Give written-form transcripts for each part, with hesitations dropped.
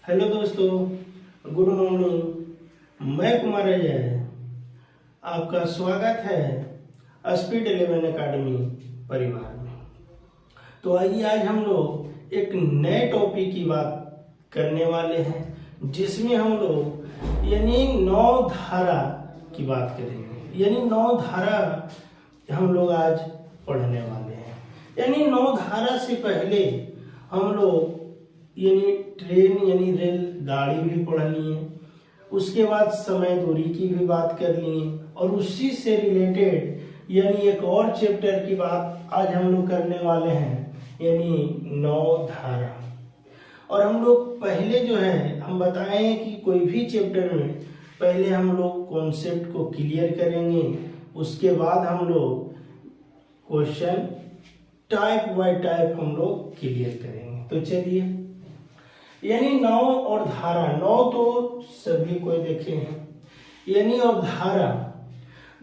Hello दोस्तों, good morning. मैं कुमार अजय, आपका स्वागत है स्पीड 11 एकेडमी परिवार में। तो आइए आज हम लोग एक नए टॉपिक की बात करने वाले हैं, जिसमें हम लोग यानी 9 धारा की बात करेंगे। यानी 9 धारा हम लोग आज पढ़ने वाले हैं। यानी 9 धारा से पहले हम लोग यानी ट्रेन यानी रेल गाड़ी भी पढ़ लिए, उसके बाद समय दूरी की भी बात कर लिए, और उसी से रिलेटेड यानी एक और चैप्टर की बात आज हम लोग करने वाले हैं, यानी 9 धारा। और हम लोग पहले जो है हम बताएं कि कोई भी चैप्टर में पहले हम लोग कॉन्सेप्ट को क्लियर करेंगे, उसके बाद हम लोग क्वेश्चन टाइप बाय टाइप हम लोग क्लियर करेंगे। तो चलिए, यानी 9 और धारा। 9 तो सभी कोई देखे हैं, यानी और धारा।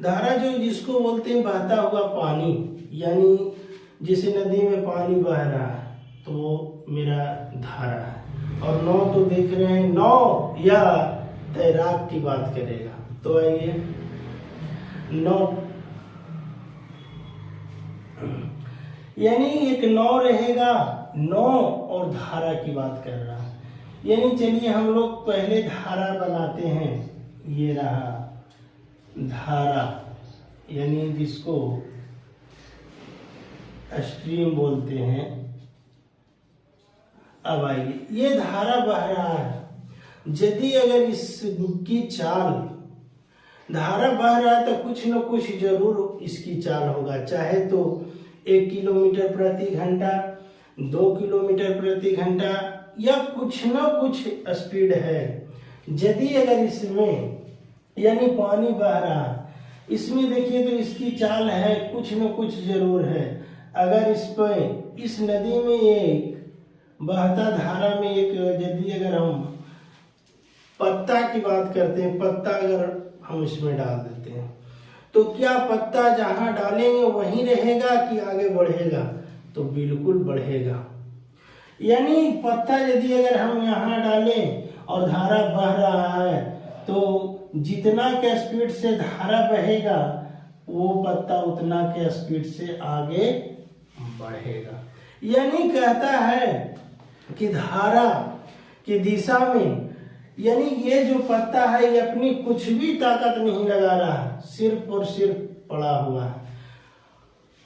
धारा जो जिसको बोलते हैं बहता हुआ पानी, यानी जैसे नदी में पानी बह रहा है तो वो मेरा धारा है। और 9 तो देख रहे हैं, 9 या तैराक की बात करेगा। तो आइए 9 यानी एक 9 रहेगा, 9 और धारा की बात कर रहा है। यानी चलिए हम लोग पहले धारा बनाते हैं। ये रहा धारा, यानी जिसको स्ट्रीम बोलते हैं। अब आइए, ये धारा बह रहा है। यदि अगर इसकी चाल, धारा बह रहा है तो कुछ न कुछ जरूर इसकी चाल होगा, चाहे तो 1 किलोमीटर प्रति घंटा, 2 किलोमीटर प्रति घंटा, या कुछ न कुछ स्पीड है। यदि अगर इसमें यानी पानी बह रहा है, इसमें देखिए तो इसकी चाल है, कुछ न कुछ जरूर है। अगर इस पर इस नदी में एक बहता धारा में एक यदि अगर हम पत्ता की बात करते हैं, पत्ता अगर हम इसमें डाल देते हैं तो क्या पत्ता जहां डालेंगे वहीं रहेगा कि आगे बढ़ेगा? तो बिल्कुल बढ़ेगा। यानी पत्ता यदि अगर हम यहाँ डालें और धारा बह रहा है तो जितना के स्पीड से धारा बहेगा वो पत्ता उतना के स्पीड से आगे बढ़ेगा। यानी कहता है कि धारा की दिशा में यानी ये जो पत्ता है ये अपनी कुछ भी ताकत नहीं लगा रहा है, सिर्फ और सिर्फ पड़ा हुआ है,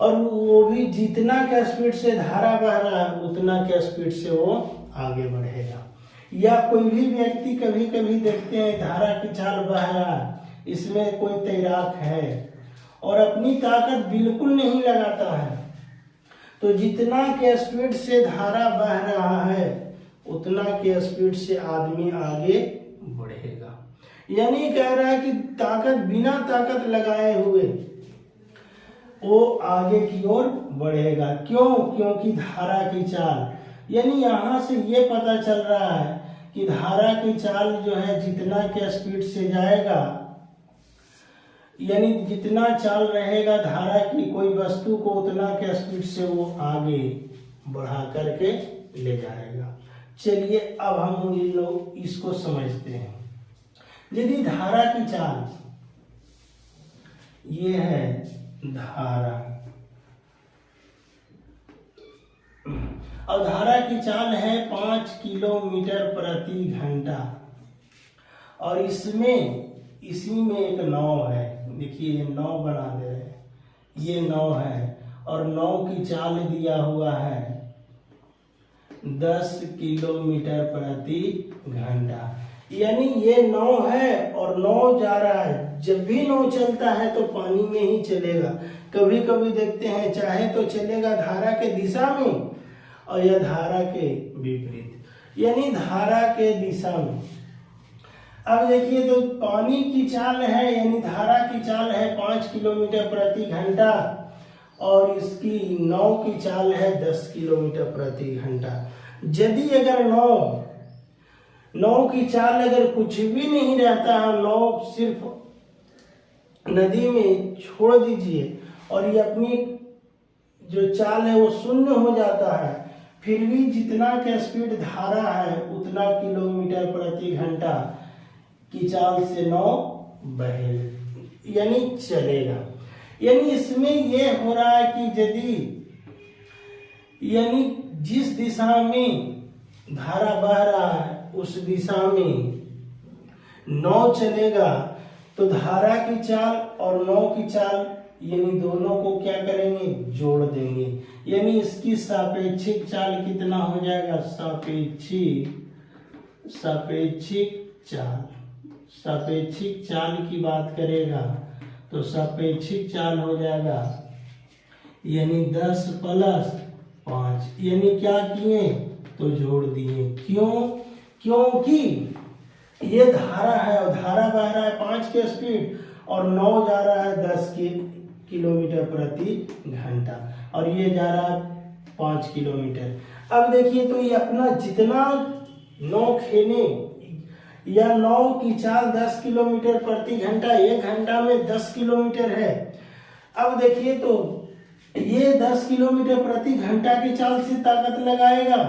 और वो भी जितना के स्पीड से धारा बह रहा है उतना के स्पीड से वो आगे बढ़ेगा। या कोई भी व्यक्ति कभी कभी देखते हैं धारा की चाल बह रहा है, इसमें कोई तैराक है और अपनी ताकत बिल्कुल नहीं लगाता है, तो जितना के स्पीड से धारा बह रहा है उतना के स्पीड से आदमी आगे बढ़ेगा। यानी कह रहा है कि ताकत बिना ताकत लगाए हुए वो आगे की ओर बढ़ेगा। क्यों? क्योंकि धारा की चाल, यानी यहाँ से ये पता चल रहा है कि धारा की चाल जो है जितना के स्पीड से जाएगा, यानी जितना चाल रहेगा धारा की कोई वस्तु को उतना के स्पीड से वो आगे बढ़ा करके ले जाएगा। चलिए अब हम ये लोग इसको समझते हैं। यदि धारा की चाल ये है धारा, और धारा की चाल है 5 किलोमीटर प्रति घंटा, और इसमें इसी में एक नाव है। देखिए ये नाव बना दे रहे हैं, ये नाव है और नाव की चाल दिया हुआ है 10 किलोमीटर प्रति घंटा। यानी ये नाव है और नाव जा रहा है। जब भी नाव चलता है तो पानी में ही चलेगा। कभी कभी देखते हैं चाहे तो चलेगा धारा के दिशा में और या धारा के विपरीत, यानी धारा के दिशा में। अब देखिए तो पानी की चाल है, यानी धारा की चाल है 5 किलोमीटर प्रति घंटा और इसकी नाव की चाल है 10 किलोमीटर प्रति घंटा। यदि अगर नाव की चाल अगर कुछ भी नहीं रहता है, नाव सिर्फ नदी में छोड़ दीजिए और ये अपनी जो चाल है वो शून्य हो जाता है, फिर भी जितना का स्पीड धारा है उतना किलोमीटर प्रति घंटा की चाल से नाव बहे यानी चलेगा। यानी इसमें यह हो रहा है कि यदि यानी जिस दिशा में धारा बह रहा है उस दिशा में नाव चलेगा तो धारा की चाल और नाव की चाल यानी दोनों को क्या करेंगे, जोड़ देंगे। यानी इसकी सापेक्षिक चाल कितना हो जाएगा, सापेक्षिक चाल की बात करेगा तो सापेक्षिक चाल हो जाएगा यानी 10 + 5 यानी क्या किए तो जोड़ दिए। क्यों? क्योंकि ये धारा है और धारा बह रहा है 5 के स्पीड और नाव जा रहा है 10 किलोमीटर प्रति घंटा और ये जा रहा है 5 किलोमीटर। अब देखिए तो ये अपना जितना नाव खेने या नाव की चाल 10 किलोमीटर प्रति घंटा, 1 घंटा में 10 किलोमीटर है। अब देखिए तो ये 10 किलोमीटर प्रति घंटा की चाल से ताकत लगाएगा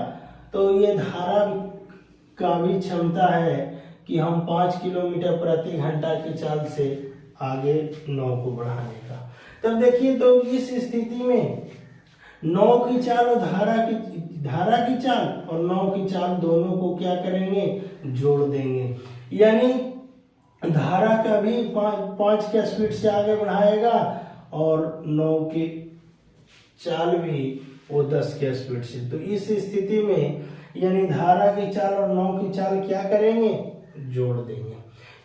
तो ये धारा का भी क्षमता है कि हम 5 किलोमीटर प्रति घंटा की चाल से आगे नाव को बढ़ाने का। तब देखिए तो इस स्थिति में नाव की चाल और धारा की चाल और नाव की चाल दोनों को क्या करेंगे, जोड़ देंगे। यानी धारा का भी 5 के स्पीड से आगे बढ़ाएगा और नाव की चाल भी वो 10 के स्पीड से। तो इस स्थिति में यानी धारा की चाल और नाव की चाल क्या करेंगे, जोड़ देंगे।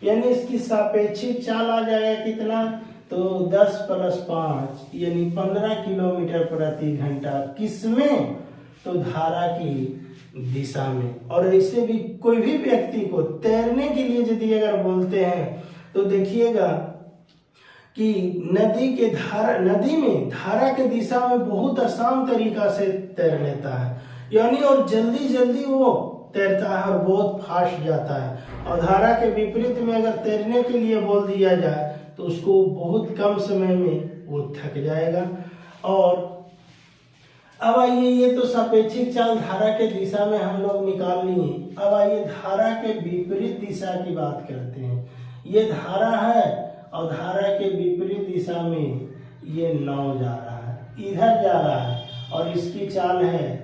यानी इसकी सापेक्षिक चाल आ जाएगा कितना, तो 10 + 5 यानी 15 किलोमीटर प्रति घंटा। किसमें, तो धारा की दिशा में। और ऐसे भी कोई भी व्यक्ति को तैरने के लिए यदि अगर बोलते हैं तो देखिएगा कि नदी में धारा के दिशा में बहुत आसान तरीका से तैर लेता है यानी और जल्दी वो तैरता है और बहुत फास्ट जाता है। और धारा के विपरीत में अगर तैरने के लिए बोल दिया जाए तो उसको बहुत कम समय में वो थक जाएगा। और अब आइए, ये तो सापेक्षिक चाल धारा के दिशा में हम लोग निकाल लिए। अब आइए धारा के विपरीत दिशा की बात करते हैं। ये धारा है और धारा के विपरीत दिशा में ये नाव जा रहा है, इधर जा रहा है और इसकी चाल है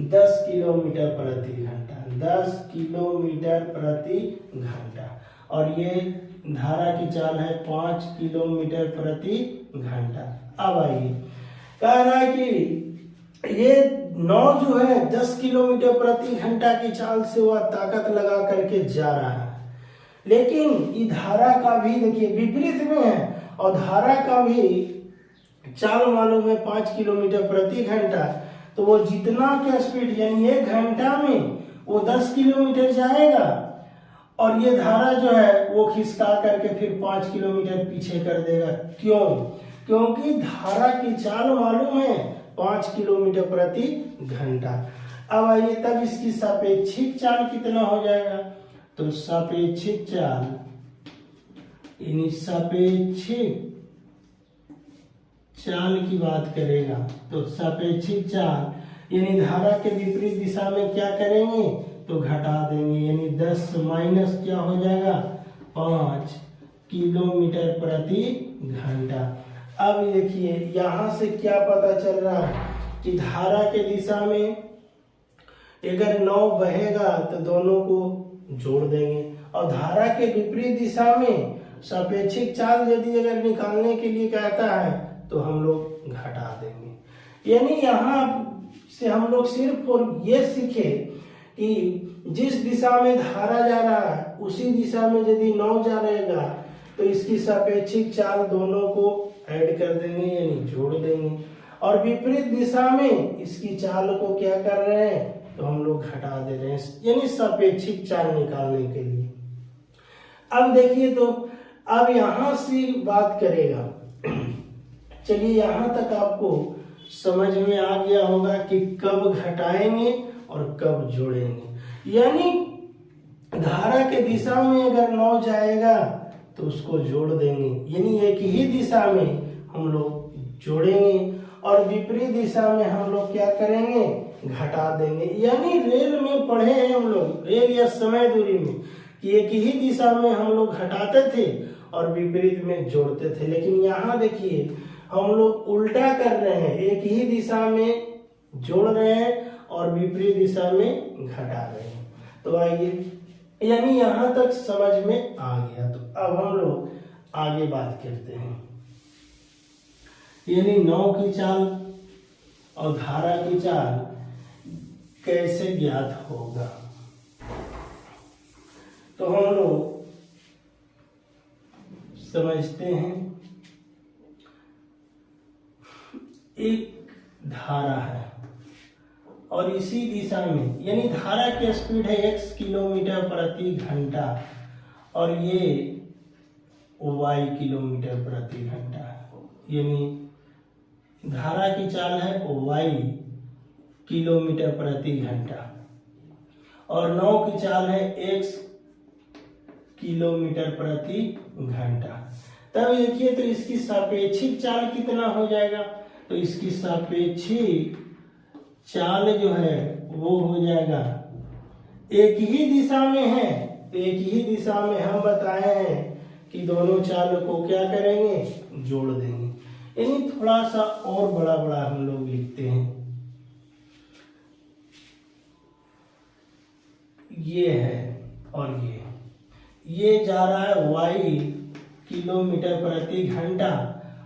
10 किलोमीटर प्रति घंटा, 10 किलोमीटर प्रति घंटा। और ये धारा की चाल है 5 किलोमीटर प्रति घंटा। अब आइए, कह रहा है कि ये नाव जो है 10 किलोमीटर प्रति घंटा की चाल से वह ताकत लगा करके जा रहा है, लेकिन ये धारा का भी देखिए विपरीत में है और धारा का भी चाल मालूम है 5 किलोमीटर प्रति घंटा। तो वो जितना क्या स्पीड यानी 1 घंटा में वो 10 किलोमीटर जाएगा और ये धारा जो है वो खिसका करके फिर 5 किलोमीटर पीछे कर देगा। क्यों? क्योंकि धारा की चाल मालूम है 5 किलोमीटर प्रति घंटा। अब आइए, तब इसकी सापेक्षिक चाल कितना हो जाएगा, तो सापेक्षिक चाल यानी सापेक्षिक चाल की बात करेगा तो सापेक्षिक चाल यानी धारा के विपरीत दिशा में क्या करेंगे, तो घटा देंगे। यानी 10 माइनस क्या हो जाएगा, 5 किलोमीटर प्रति घंटा। अब देखिए यहाँ से क्या पता चल रहा है कि धारा के दिशा में अगर नाव बहेगा तो दोनों को जोड़ देंगे और धारा के विपरीत दिशा में सापेक्षिक चाल यदि अगर निकालने के लिए कहता है तो हम लोग घटा देंगे। यानी यहाँ से हम लोग सिर्फ और ये सीखे कि जिस दिशा में धारा जा रहा है उसी दिशा में यदि नाव जा रहेगा तो इसकी सापेक्षिक चाल दोनों को ऐड कर देंगे यानी जोड़ देंगे और विपरीत दिशा में इसकी चाल को क्या कर रहे हैं, तो हम लोग घटा दे रहे हैं यानी सापेक्षिक चाल निकालने के लिए। अब देखिए तो अब यहां से बात करेगा। चलिए यहां तक आपको समझ में आ गया होगा कि कब घटाएंगे और कब जोड़ेंगे। यानी धारा के दिशा में अगर नाव जाएगा तो उसको जोड़ देंगे यानी एक ही दिशा में हम लोग जोड़ेंगे और विपरीत दिशा में हम लोग क्या करेंगे, घटा देंगे। यानी रेल में पढ़े हैं हम लोग, रेल या समय दूरी में, कि एक ही दिशा में हम लोग घटाते थे और विपरीत में जोड़ते थे। लेकिन यहाँ देखिए हम लोग उल्टा कर रहे हैं, एक ही दिशा में जोड़ रहे हैं और विपरीत दिशा में घटा रहे हैं। तो आइए, यानी यहाँ तक समझ में आ गया। तो अब हम लोग आगे बात करते हैं, यानी नाव की चाल और धारा की चाल कैसे ज्ञात होगा। तो हम लोग समझते हैं, एक धारा है और इसी दिशा में, यानी धारा की स्पीड है x किलोमीटर प्रति घंटा और ये y किलोमीटर प्रति घंटा है। यानी धारा की चाल है y किलोमीटर प्रति घंटा और नाव की चाल है x किलोमीटर प्रति घंटा। तब देखिए तो इसकी सापेक्षिक चाल कितना हो जाएगा, तो इसकी सापेक्षिक चाल जो है वो हो जाएगा, एक ही दिशा में है तो एक ही दिशा में हम बताए हैं कि दोनों चाल को क्या करेंगे, जोड़ देंगे। यानी थोड़ा सा और बड़ा बड़ा हम लोग लिखते हैं, ये है और ये जा रहा है y किलोमीटर प्रति घंटा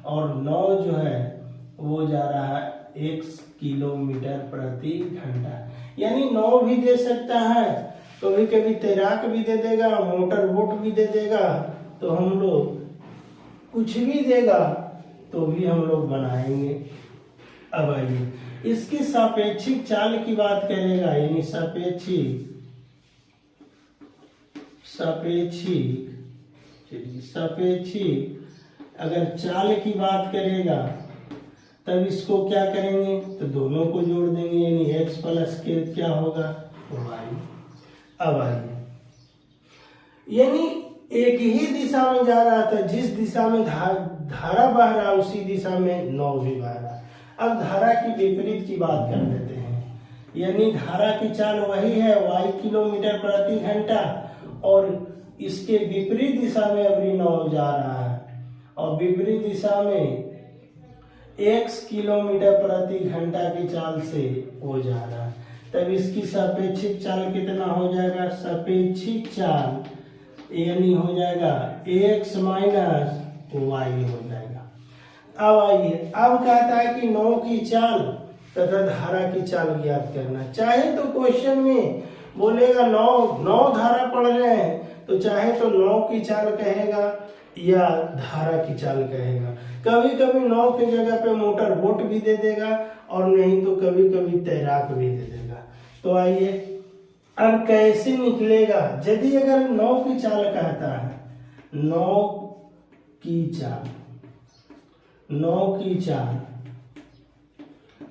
और नाव जो है वो जा रहा है x किलोमीटर प्रति घंटा। यानी नाव भी दे सकता है, कभी कभी तैराक भी दे देगा, मोटर बोट भी दे देगा, तो हम लोग कुछ भी देगा तो भी हम लोग बनाएंगे। अब आइए इसकी सापेक्षिक चाल की बात करेगा, यानी सापेक्षिक अगर चाल की बात करेगा तब इसको क्या करेंगे, तो दोनों को जोड़ देंगे, यानी x प्लस के क्या होगा, y। अब आइए, यानी एक ही दिशा में जा रहा था, जिस दिशा में धारा बह रहा उसी दिशा में नाव भी बह रहा। अब धारा की विपरीत की बात कर लेते हैं, यानी धारा की चाल वही है y किलोमीटर प्रति घंटा और इसके विपरीत दिशा में अभी नाव जा रहा है और विपरीत दिशा में x किलोमीटर प्रति घंटा की चाल से हो जा रहा है। तब इसकी सापेक्षिक चाल कितना हो जाएगा, सापेक्षिक चाल यानी हो जाएगा x माइनस y हो जाएगा। अब आइए, अब कहता है कि नाव की चाल तथा धारा की चाल ज्ञात करना। चाहे तो क्वेश्चन में बोलेगा नाव धारा पढ़ रहे हैं तो चाहे तो नाव की चाल कहेगा या धारा की चाल कहेगा। कभी कभी नाव की जगह पे मोटर बोट भी दे देगा और नहीं तो कभी कभी तैराक भी दे देगा। तो आइए अब कैसे निकलेगा, यदि अगर नाव की चाल कहता है, नाव की चाल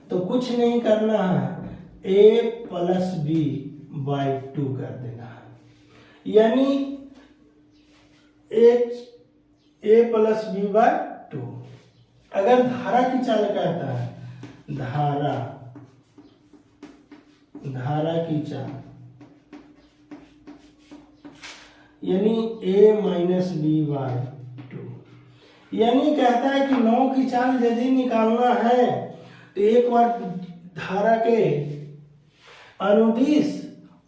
तो कुछ नहीं करना है, a प्लस b बाई 2 कर देना है, यानी a प्लस b बाई 2। अगर धारा की चाल कहता है, धारा की चाल यानी a माइनस b बाई 2, यानी कहता है कि नाव की चाल यदि निकालना है तो एक बार धारा के अनुदिश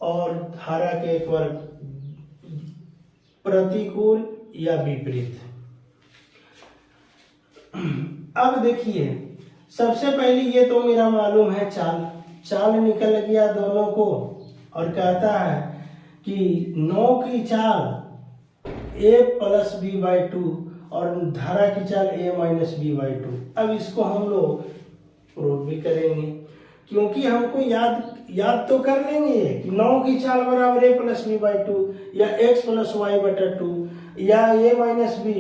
और धारा के एक बार प्रतिकूल या विपरीत। अब देखिए सबसे पहले ये तो मेरा मालूम है चाल निकल गया दोनों को और कहता है कि नाव की चाल a प्लस b बाई 2 और धारा की चाल a माइनस b बाई 2। अब इसको हम लोग प्रूव भी करेंगे क्योंकि हमको याद तो कर लेंगे कि नाव की चाल बराबर a प्लस b बाई 2 या x प्लस y बटा 2 या a माइनस b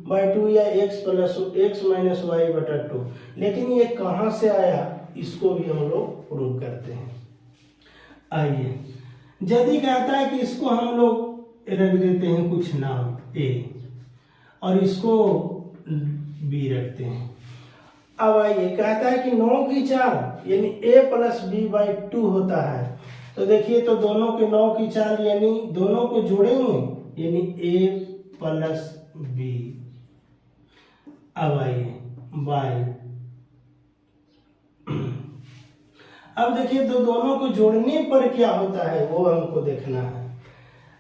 बाई 2 या x माइनस y बटा 2। लेकिन ये कहाँ से आया इसको भी हम लोग प्रूव करते हैं। आइए, यदि कहता है कि इसको हम लोग रख देते हैं कुछ नाम a और इसको b रखते हैं। अब आइए कहता है कि 9 की चाल यानी a प्लस बी बाई 2 होता है। तो देखिए तो दोनों के 9 की चाल यानी दोनों को जोड़ेंगे यानी a प्लस बी। अब आइए बाई, अब देखिए तो दोनों को जोड़ने पर क्या होता है वो हमको देखना है।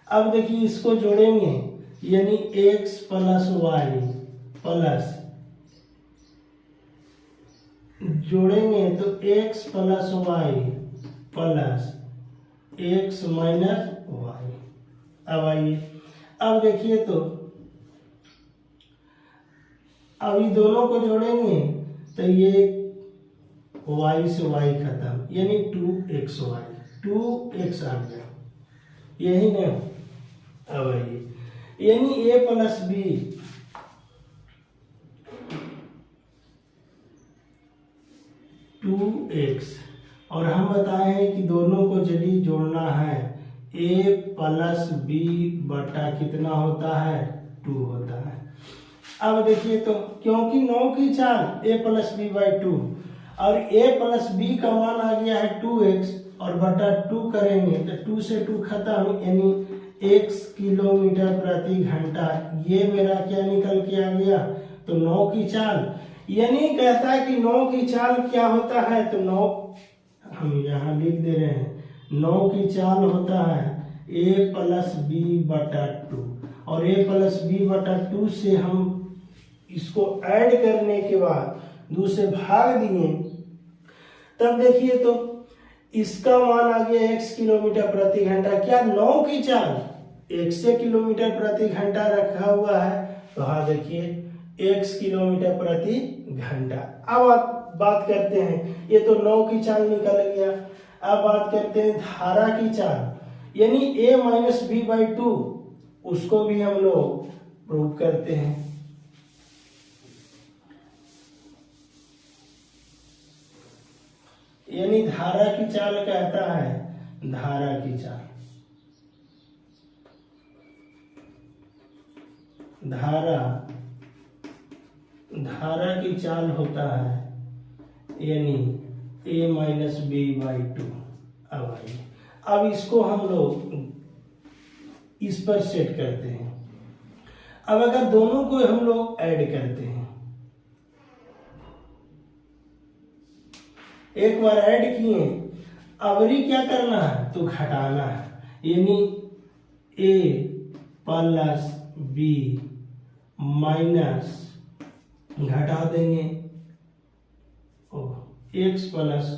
अब देखिए इसको जोड़ेंगे यानी x प्लस वाई प्लस, जोड़ेंगे तो x plus y plus x minus y. अब आइए अब देखिए तो अभी दोनों को जोड़ेंगे तो ये y से y खत्म यानी 2xy, 2x आ गया, यही ना। अब आइए यानी a प्लस बी 2x, और हम बताए हैं कि दोनों को यदि जोड़ना है a प्लस बी बटा कितना होता है 2 होता है। अब देखिए तो क्योंकि 9 की चाल a प्लस बी बाई 2 और a प्लस बी का मान आ गया है 2x और बटा 2 करेंगे तो 2 से 2 खत्म यानी x किलोमीटर प्रति घंटा। ये मेरा क्या निकल के आ गया तो 9 की चाल, यानी कहता है कि 9 की चाल क्या होता है तो 9 हम यहाँ लिख दे रहे हैं 9 की चाल होता है a प्लस बी बटा 2 और a प्लस बी बटा 2 से हम इसको ऐड करने के बाद 2 से भाग दिए तब देखिए तो इसका मान आ गया x किलोमीटर प्रति घंटा। क्या 9 की चाल x से किलोमीटर प्रति घंटा रखा हुआ है तो हाँ देखिए x किलोमीटर प्रति घंटा। अब बात करते हैं, ये तो 9 की चाल निकल गया। अब बात करते हैं धारा की चाल यानी a माइनस बी बाई 2, उसको भी हम लोग प्रूव करते हैं। यानी धारा की चाल कहता है, धारा की चाल, धारा की चाल होता है यानी a माइनस बी बाई 2। अब आइए अब इसको हम लोग इस पर सेट करते हैं। अब अगर दोनों को हम लोग ऐड करते हैं, एक बार ऐड किए अबरी क्या करना है तो घटाना है यानी a प्लस बी माइनस घटा देंगे x plus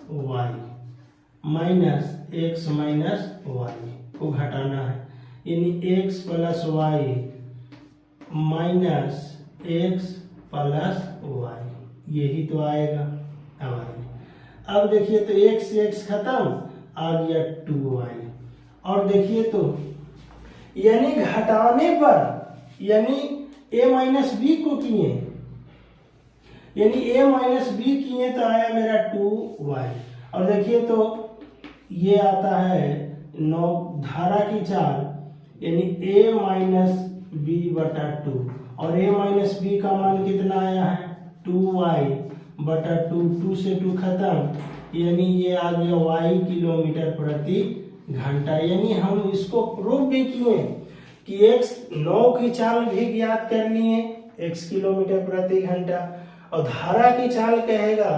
y minus x minus y को घटाना है यानी x plus y minus x plus y, यही तो आएगा। अब आइए अब देखिए तो x से x खत्म आ गया 2y और देखिए तो यानी घटाने पर यानी a माइनस बी को किए यानी a माइनस बी किए तो आया मेरा 2y और देखिए तो ये आता है 9 धारा की चाल यानी a माइनस बी बटा 2 और a माइनस बी का मान कितना आया है 2y बटा 2 से 2 खत्म यानी ये आ गया y किलोमीटर प्रति घंटा। यानी हम इसको प्रूव भी किए कि x 9 की चाल भी ज्ञात कर लिए x किलोमीटर प्रति घंटा और धारा की चाल कहेगा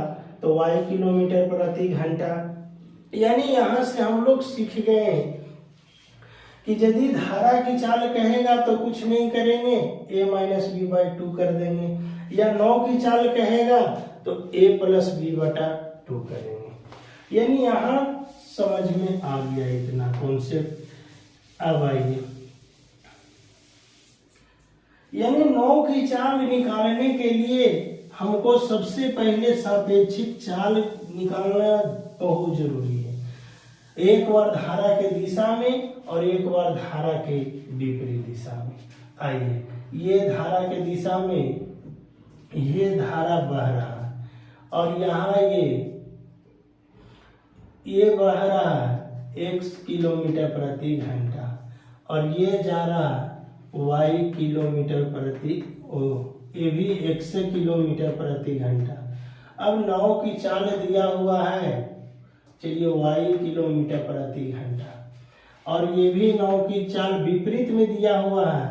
तो y किलोमीटर प्रति घंटा। यानी यहां से हम लोग सीख गए कि यदि धारा की चाल कहेगा तो कुछ नहीं करेंगे a माइनस बी बाई 2 कर देंगे, या 9 की चाल कहेगा तो a प्लस बी बटा 2 करेंगे। यानी यहाँ समझ में आ गया इतना कॉन्सेप्ट। अब आइए यानी 9 की चाल निकालने के लिए हमको सबसे पहले सापेक्षिक चाल निकालना बहुत जरूरी है, एक बार धारा के दिशा में और एक बार धारा के विपरीत दिशा में। आइए ये धारा के दिशा में ये धारा बह रहा है और यहाँ ये बह रहा है x किलोमीटर प्रति घंटा और ये जा रहा y किलोमीटर प्रति ये भी 100 किलोमीटर प्रति घंटा। अब नाव की चाल दिया हुआ है, चलिए y किलोमीटर प्रति घंटा, और ये भी नाव की चाल विपरीत में दिया हुआ है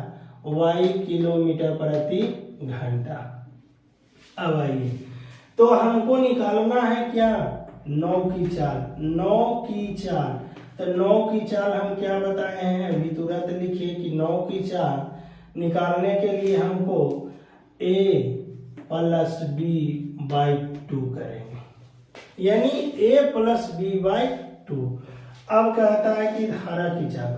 y किलोमीटर प्रति घंटा। अब आइए, तो हमको निकालना है क्या, नाव की चाल। नाव की चाल, तो नाव की चाल हम क्या बताए हैं, अभी तुरंत लिखिए कि नाव की चाल निकालने के लिए हमको a प्लस b बाई 2 करेंगे, यानी a प्लस b बाई 2। अब कहता है कि धारा की चाल,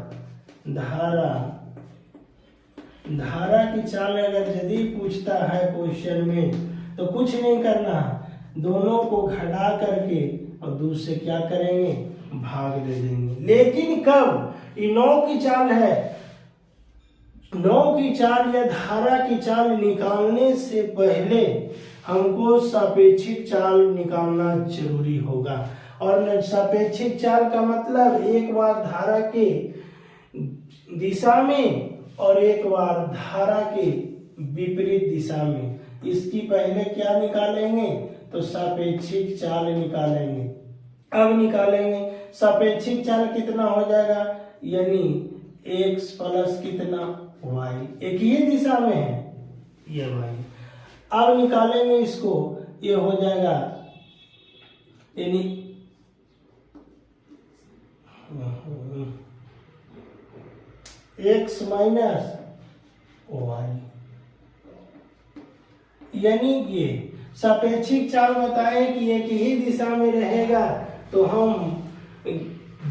धारा की चाल अगर यदि पूछता है क्वेश्चन में, तो कुछ नहीं करना, दोनों को घटा करके और दूसरे क्या करेंगे, भाग दे देंगे। लेकिन कब, ये नाव की चाल है, नाव की चाल या धारा की चाल निकालने से पहले हमको सापेक्षिक चाल निकालना जरूरी होगा। और सापेक्षिक चाल का मतलब एक बार धारा के दिशा में और एक बार धारा के विपरीत दिशा में, इसकी पहले क्या निकालेंगे, तो सापेक्षिक चाल निकालेंगे। अब निकालेंगे सापेक्षिक चाल कितना हो जाएगा, यानी x प्लस कितना y, एक ही दिशा में है ये y। अब निकालेंगे इसको, ये हो जाएगा यानी x माइनस y, यानी ये सापेक्षिक चाल बताए कि एक ही दिशा में रहेगा, तो हम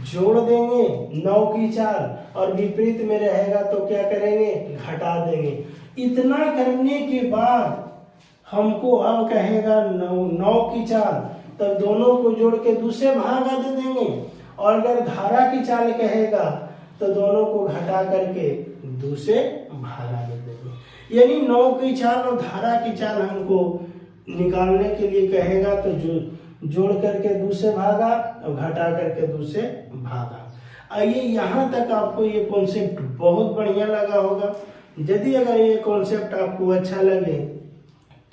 जोड़ देंगे नाव की चाल, और विपरीत में रहेगा तो क्या करेंगे, घटा देंगे। इतना करने के बाद हमको अब कहेगा नाव की चाल, तब दोनों को जोड़ के दूसरे भागा दे देंगे, और अगर धारा की चाल कहेगा तो दोनों को घटा करके दूसरे भागा दे देंगे। यानी नाव की चाल और धारा की चाल हमको निकालने के लिए कहेगा, तो जोड़ करके दूसरे भागा और घटा करके दूसरे भागा। आइए, यहाँ तक आपको ये कॉन्सेप्ट बहुत बढ़िया लगा होगा। यदि अगर ये कॉन्सेप्ट आपको अच्छा लगे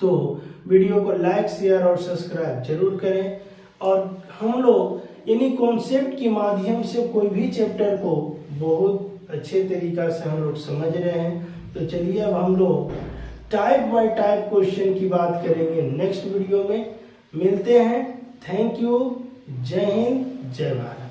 तो वीडियो को लाइक, शेयर और सब्सक्राइब जरूर करें। और हम लोग यानी कॉन्सेप्ट के माध्यम से कोई भी चैप्टर को बहुत अच्छे तरीका से हम लोग समझ रहे हैं। तो चलिए अब हम लोग टाइप बाय टाइप क्वेश्चन की बात करेंगे नेक्स्ट वीडियो में। मिलते हैं। Thank you. जय हिंद, जय भारत।